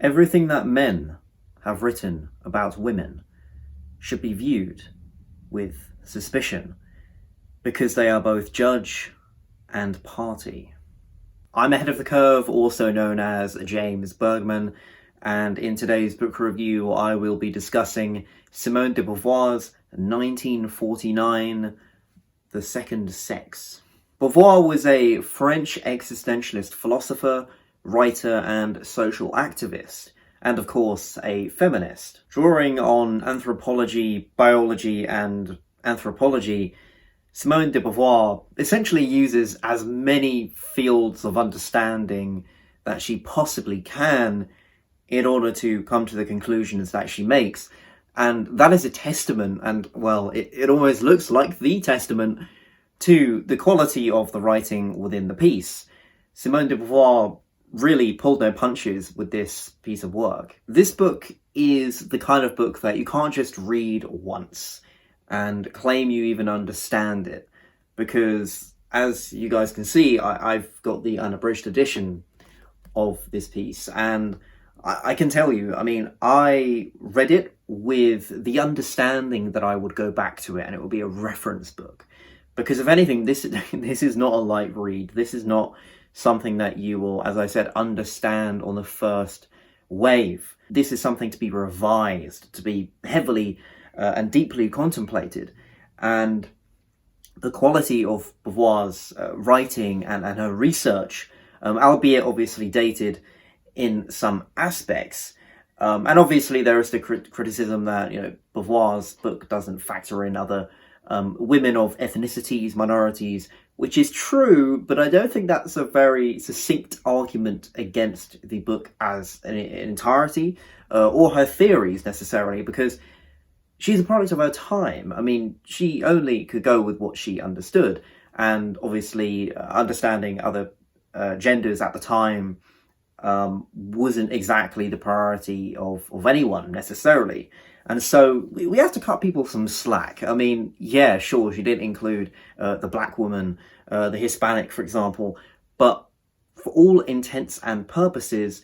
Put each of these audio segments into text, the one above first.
Everything that men have written about women should be viewed with suspicion because they are both judge and party. I'm ahead of the curve, also known as James Bergman, and in today's book review I will be discussing Simone De Beauvoir's 1949 The Second Sex. Beauvoir was a French existentialist philosopher, writer and social activist, and of course a feminist. Drawing on anthropology, biology and anthropology, Simone de Beauvoir essentially uses as many fields of understanding that she possibly can in order to come to the conclusions that she makes. And that is a testament, and well, it almost looks like the testament to the quality of the writing within the piece. Simone de Beauvoir really pulled no punches with this piece of work. This book is the kind of book that you can't just read once and claim you even understand it, because as you guys can see, I've got the unabridged edition of this piece, and I can tell you, I mean, I read it with the understanding that I would go back to it and it would be a reference book. Because if anything, this is not a light read. This is not something that you will, as I said, understand on the first wave. This is something to be revised, to be heavily and deeply contemplated. And the quality of Beauvoir's writing and her research, albeit obviously dated in some aspects, and obviously there is the criticism that, you know, Beauvoir's book doesn't factor in other women of ethnicities, minorities, which is true, but I don't think that's a very succinct argument against the book as an entirety, or her theories necessarily, because she's a product of her time. I mean, she only could go with what she understood, and obviously understanding other genders at the time wasn't exactly the priority of anyone necessarily. And so we have to cut people some slack. I mean, yeah, sure, she did include the black woman, the Hispanic, for example, but for all intents and purposes,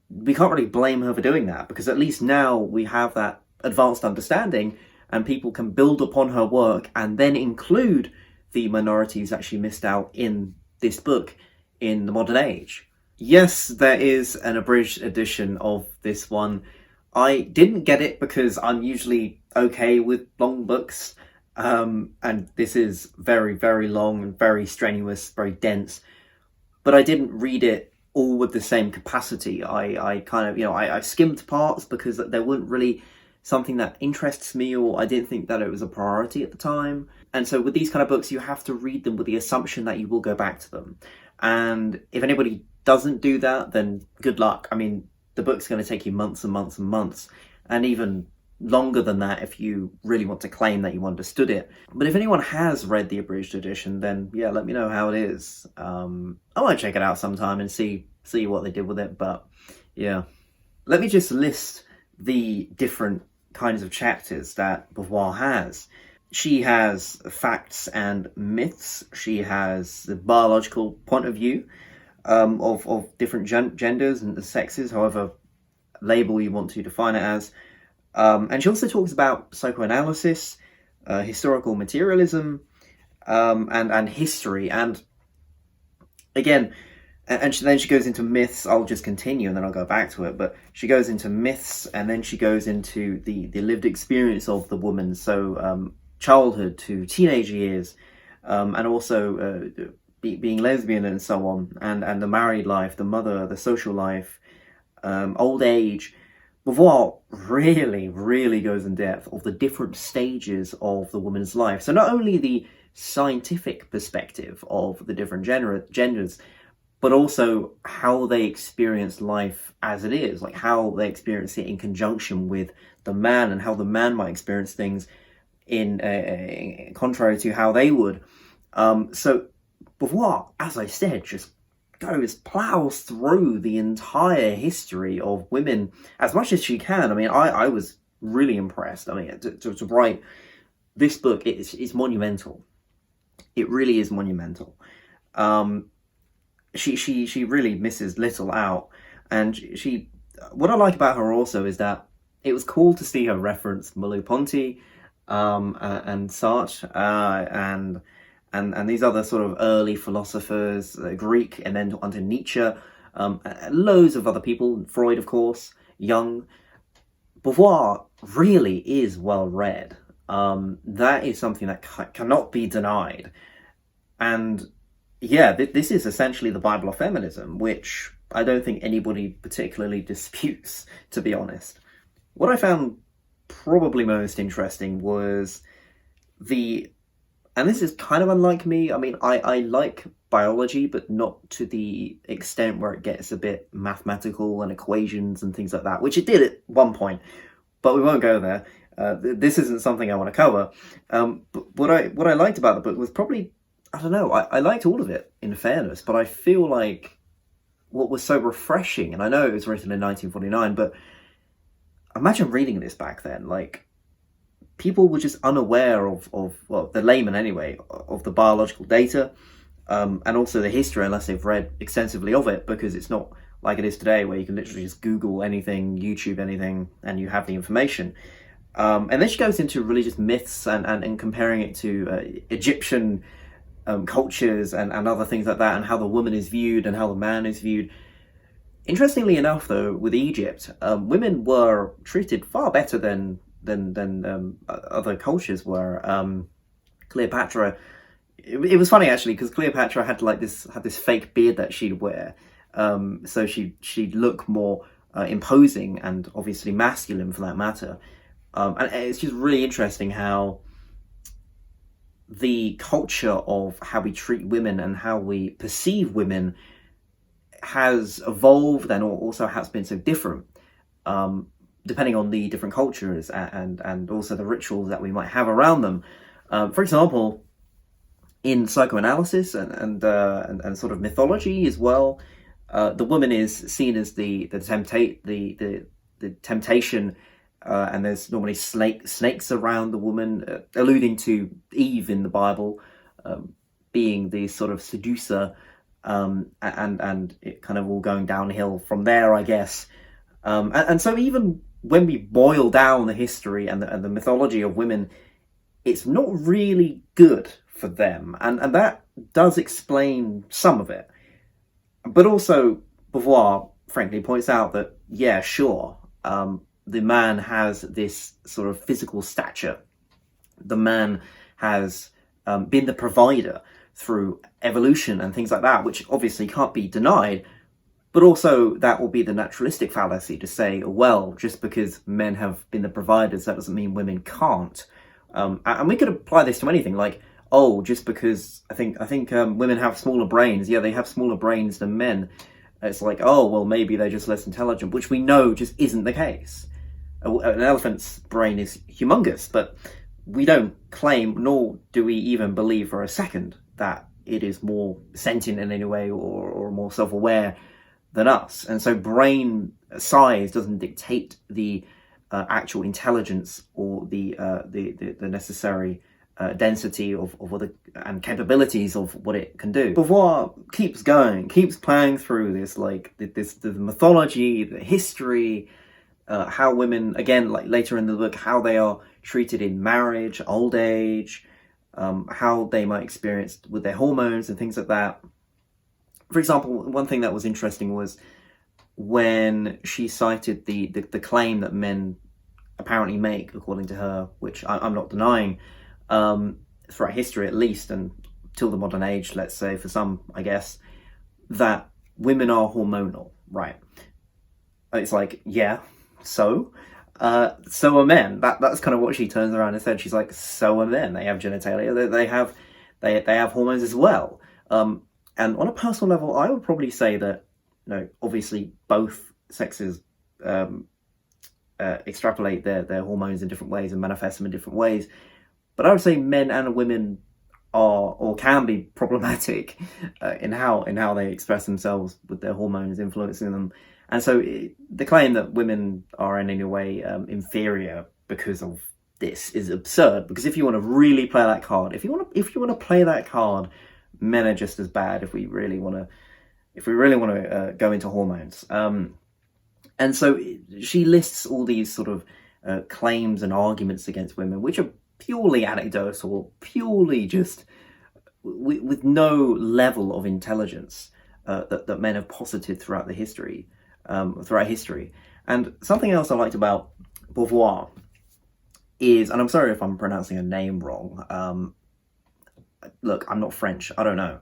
we can't really blame her for doing that, because at least now we have that advanced understanding and people can build upon her work and then include the minorities that she missed out in this book in the modern age. Yes, there is an abridged edition of this one. I didn't get it because I'm usually okay with long books, and this is very, very long and very strenuous, very dense, but I didn't read it all with the same capacity. I kind of, you know, I skimmed parts because there wasn't really something that interests me, or I didn't think that it was a priority at the time. And so with these kind of books, you have to read them with the assumption that you will go back to them. And if anybody doesn't do that, then good luck. I mean, the book's going to take you months and months and months, and even longer than that if you really want to claim that you understood it. But if anyone has read the abridged edition, then yeah, let me know how it is. I might check it out sometime and see what they did with it, but yeah. Let me just list the different kinds of chapters that Beauvoir has. She has facts and myths. She has the biological point of view of different genders and the sexes, however label you want to define it as. And she also talks about psychoanalysis, historical materialism, and history. And again, then she goes into myths. I'll just continue and then I'll go back to it. But she goes into myths, and then she goes into the lived experience of the woman. So childhood to teenage years, and also being lesbian and so on, and the married life, the mother, the social life, old age. Beauvoir really, really goes in depth of the different stages of the woman's life. So not only the scientific perspective of the different genders, but also how they experience life as it is, like how they experience it in conjunction with the man, and how the man might experience things in contrary to how they would. So Beauvoir, as I said, just plows through the entire history of women as much as she can. I mean, I was really impressed. I mean, to write this book is monumental. It really is monumental. She really misses little out, and she what I like about her also is that it was cool to see her reference Merleau-Ponty, and Sartre, and these other sort of early philosophers, Greek, and then onto Nietzsche, loads of other people, Freud, of course, Jung. Beauvoir really is well read. That is something that cannot be denied. And yeah, this is essentially the Bible of Feminism, which I don't think anybody particularly disputes, to be honest. What I found probably most interesting was and this is kind of unlike me, I mean, I like biology, but not to the extent where it gets a bit mathematical and equations and things like that, which it did at one point, but we won't go there. This isn't something I want to cover. But what I liked about the book was probably, I don't know, I liked all of it, in fairness, but I feel like what was so refreshing, and I know it was written in 1949, but imagine reading this back then, like, people were just unaware of well, the layman anyway, of the biological data, and also the history, unless they've read extensively of it, because it's not like it is today, where you can literally just Google anything, YouTube anything, and you have the information. And then she goes into religious myths and comparing it to Egyptian cultures and other things like that, and how the woman is viewed and how the man is viewed. Interestingly enough, though, with Egypt, women were treated far better than other cultures were. Cleopatra, it was funny actually, because Cleopatra had this fake beard that she'd wear, so she'd look more imposing and obviously masculine for that matter. And it's just really interesting how the culture of how we treat women and how we perceive women has evolved, and also has been so different, depending on the different cultures and also the rituals that we might have around them. For example, in psychoanalysis and sort of mythology as well, the woman is seen as the temptation, and there's normally snakes around the woman, alluding to Eve in the Bible, being the sort of seducer, and it kind of all going downhill from there, I guess. And so even when we boil down the history and the mythology of women, it's not really good for them, and that does explain some of it. But also, Beauvoir frankly points out that, yeah, sure, the man has this sort of physical stature. The man has been the provider through evolution and things like that, which obviously can't be denied. But also, that will be the naturalistic fallacy to say, well, just because men have been the providers, that doesn't mean women can't. And we could apply this to anything, like, oh, just because I think women have smaller brains. Yeah, they have smaller brains than men. It's like, oh, well, maybe they're just less intelligent, which we know just isn't the case. An elephant's brain is humongous, but we don't claim, nor do we even believe for a second, that it is more sentient in any way or more self-aware than us. And so brain size doesn't dictate the actual intelligence or the necessary density of what and capabilities of what it can do. Beauvoir keeps going, keeps playing through this, like the mythology, the history, how women, again, like later in the book, how they are treated in marriage, old age, how they might experience with their hormones and things like that. For example, one thing that was interesting was when she cited the claim that men apparently make, according to her, which I'm not denying, throughout history at least, and till the modern age, let's say, for some, I guess, that women are hormonal, right? It's like, yeah, so are men. That's kind of what she turns around and said. She's like, so are men. They have genitalia. They have hormones as well. And on a personal level, I would probably say that, obviously both sexes extrapolate their hormones in different ways and manifest them in different ways. But I would say men and women are, or can be, problematic in how they express themselves with their hormones influencing them. And so the claim that women are in any way inferior because of this is absurd. Because if you want to really play that card, if you want to play that card, men are just as bad. If we really want to go into hormones. And so she lists all these sort of claims and arguments against women, which are purely anecdotal, purely just with no level of intelligence that men have posited throughout history. And something else I liked about Beauvoir is, and I'm sorry if I'm pronouncing her name wrong. Look, I'm not French. I don't know.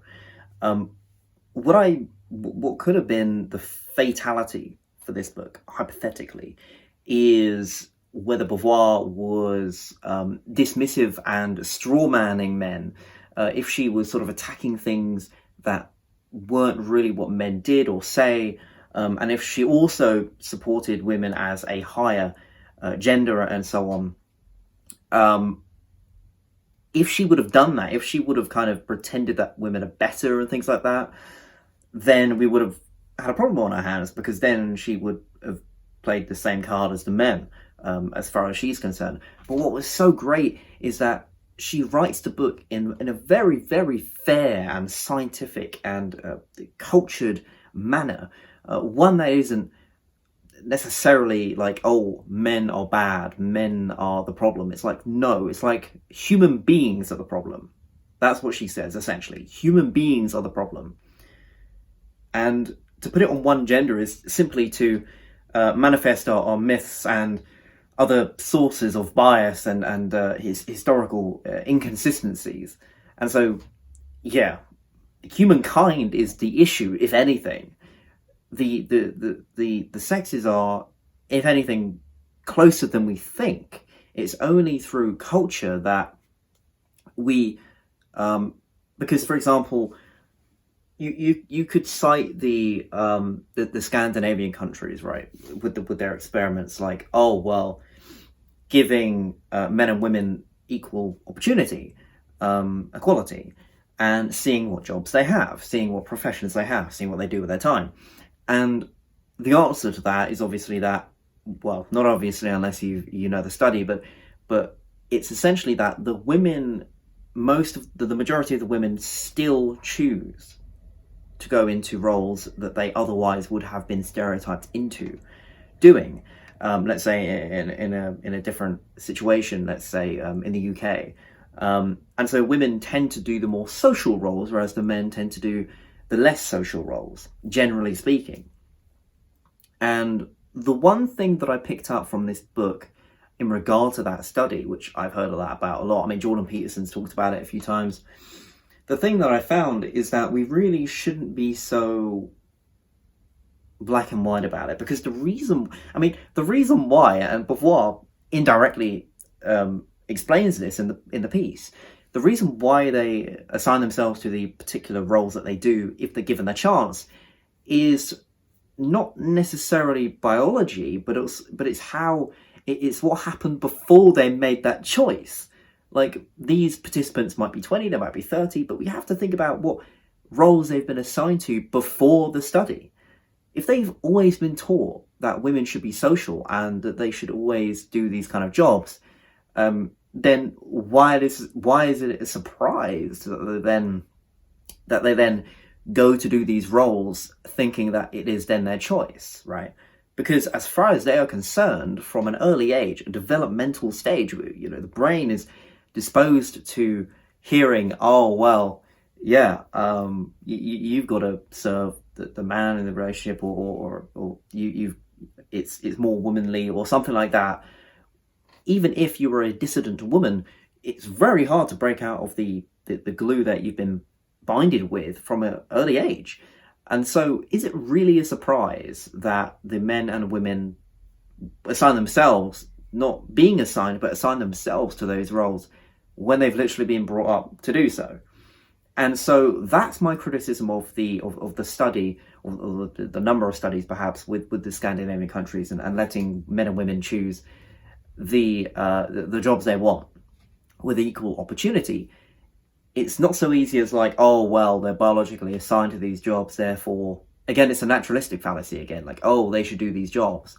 What could have been the fatality for this book, hypothetically, is whether Beauvoir was dismissive and strawmanning men, if she was sort of attacking things that weren't really what men did or say, and if she also supported women as a higher gender and so on. If she would have done that, if she would have kind of pretended that women are better and things like that, then we would have had a problem on our hands, because then she would have played the same card as the men, as far as she's concerned. But what was so great is that she writes the book in a very, very fair and scientific and cultured manner, one that isn't necessarily like, oh, men are bad, men are the problem. It's like, no, it's like human beings are the problem. That's what she says, essentially. Human beings are the problem. And to put it on one gender is simply to manifest our myths and other sources of bias and his historical inconsistencies. And so, yeah, humankind is the issue, if anything. The sexes are, if anything, closer than we think. It's only through culture that we, because, for example, you could cite the Scandinavian countries, right, with their experiments, like, oh well, giving men and women equal opportunity, equality, and seeing what jobs they have, seeing what professions they have, seeing what they do with their time. And the answer to that is obviously that, well, not obviously unless you know the study, but it's essentially that the women, the majority of the women still choose to go into roles that they otherwise would have been stereotyped into doing. Let's say in a different situation, let's say in the UK. And so women tend to do the more social roles, whereas the men tend to do the less social roles, generally speaking. And the one thing that I picked up from this book in regard to that study, which I've heard about a lot, I mean, Jordan Peterson's talked about it a few times. The thing that I found is that we really shouldn't be so black and white about it, because the reason why, and Beauvoir indirectly explains this in the piece, the reason why they assign themselves to the particular roles that they do, if they're given the chance, is not necessarily biology, but it's what happened before they made that choice. Like, these participants might be 20, they might be 30, but we have to think about what roles they've been assigned to before the study. If they've always been taught that women should be social and that they should always do these kind of jobs, then why is it a surprise that they then go to do these roles thinking that it is then their choice, right? Because as far as they are concerned, from an early age, a developmental stage, the brain is disposed to hearing, oh well, yeah, you've got to serve the man in the relationship, or it's more womanly or something like that. Even if you were a dissident woman, it's very hard to break out of the glue that you've been binded with from an early age. And so is it really a surprise that the men and women assign themselves, not being assigned, but assign themselves to those roles when they've literally been brought up to do so? And so that's my criticism of the study, or the number of studies perhaps, with the Scandinavian countries, and letting men and women choose the jobs they want with equal opportunity. It's not so easy as like, oh well, they're biologically assigned to these jobs, therefore, again, it's a naturalistic fallacy again, like, oh, they should do these jobs,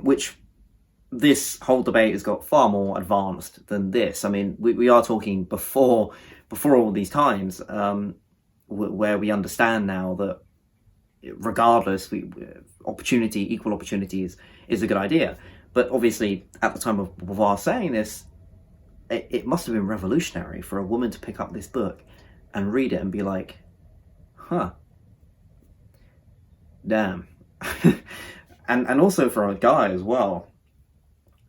which this whole debate has got far more advanced than this. I mean, we are talking before all these times, where we understand now that regardless, equal opportunity is a good idea. But obviously, at the time of Beauvoir saying this, it must have been revolutionary for a woman to pick up this book and read it and be like, huh, damn. and also for a guy as well.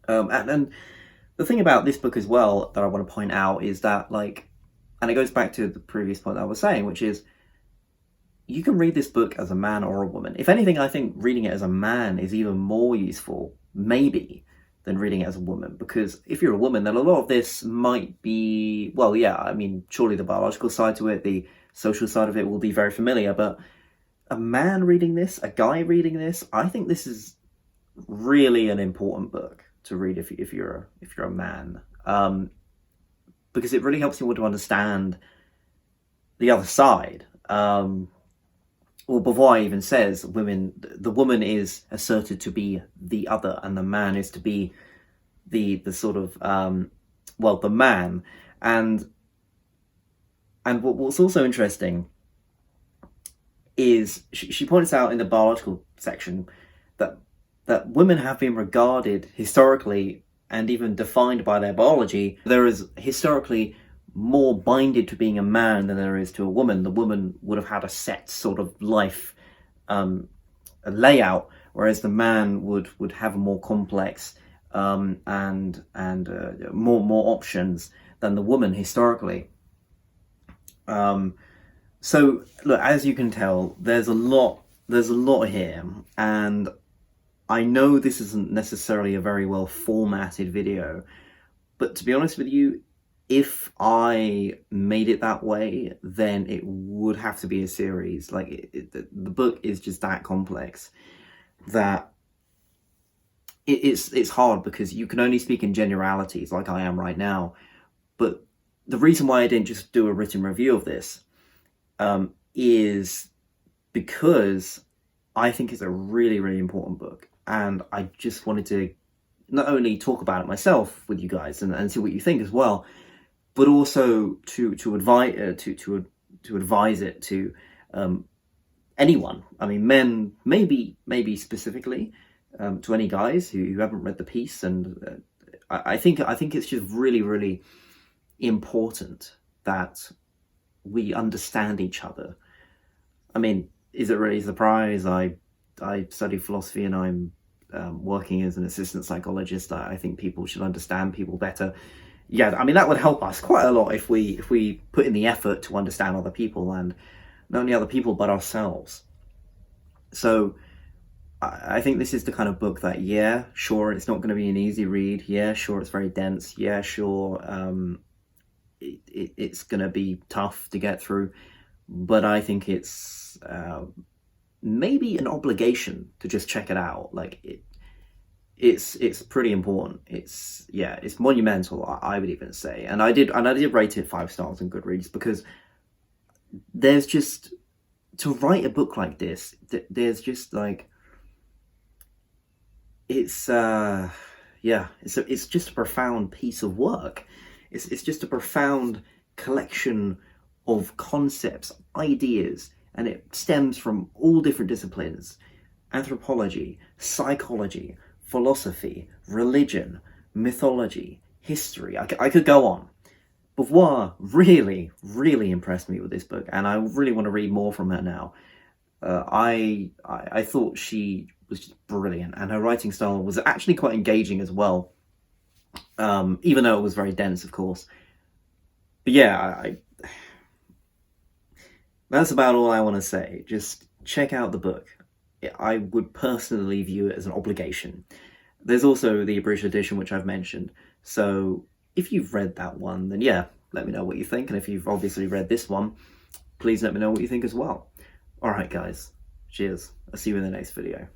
And the thing about this book as well that I want to point out is that, like, and it goes back to the previous point that I was saying, which is, you can read this book as a man or a woman. If anything, I think reading it as a man is even more useful, maybe, than reading it as a woman. Because if you're a woman, then a lot of this might be, well, yeah, I mean, surely the biological side to it, the social side of it will be very familiar. But a man reading this, a guy reading this, I think this is really an important book to read if you're a man. Because it really helps you to understand the other side. Well, Beauvoir even says the woman is asserted to be the other, and the man is to be the sort of the man. And what's also interesting is she points out in the biological section that women have been regarded historically and even defined by their biology. There is historically more binded to being a man than there is to a woman. The woman would have had a set sort of life a layout, whereas the man would have a more complex and more options than the woman historically. So look, as you can tell, there's a lot here, and I know this isn't necessarily a very well formatted video, but to be honest with you, if I made it that way, then it would have to be a series. Like, the book is just that complex that it's hard, because you can only speak in generalities like I am right now. But the reason why I didn't just do a written review of this is because I think it's a really, really important book. And I just wanted to not only talk about it myself with you guys and see what you think as well, but also to advise it to anyone. I mean, men, maybe specifically, to any guys who haven't read the piece. And I think it's just really, really important that we understand each other. I mean, is it really a surprise? I study philosophy and I'm working as an assistant psychologist. I think people should understand people better. Yeah, I mean, that would help us quite a lot if we put in the effort to understand other people, and not only other people but ourselves. So I think this is the kind of book that, yeah, sure, it's not going to be an easy read. Yeah, sure, it's very dense. Yeah, sure, it's going to be tough to get through. But I think it's maybe an obligation to just check it out. Like, it's pretty important. It's monumental, I would even say. And I did rate it 5 stars on Goodreads, because there's just, to write a book like this, there's just like, it's just a profound piece of work. It's just a profound collection of concepts, ideas, and it stems from all different disciplines: anthropology, psychology, philosophy, religion, mythology, history. I could go on. Beauvoir really, really impressed me with this book, and I really want to read more from her now. I thought she was just brilliant, and her writing style was actually quite engaging as well, even though it was very dense, of course. But yeah, that's about all I want to say. Just check out the book. I would personally view it as an obligation. There's also the abridged edition, which I've mentioned. So if you've read that one, then yeah, let me know what you think. And if you've obviously read this one, please let me know what you think as well. All right, guys. Cheers. I'll see you in the next video.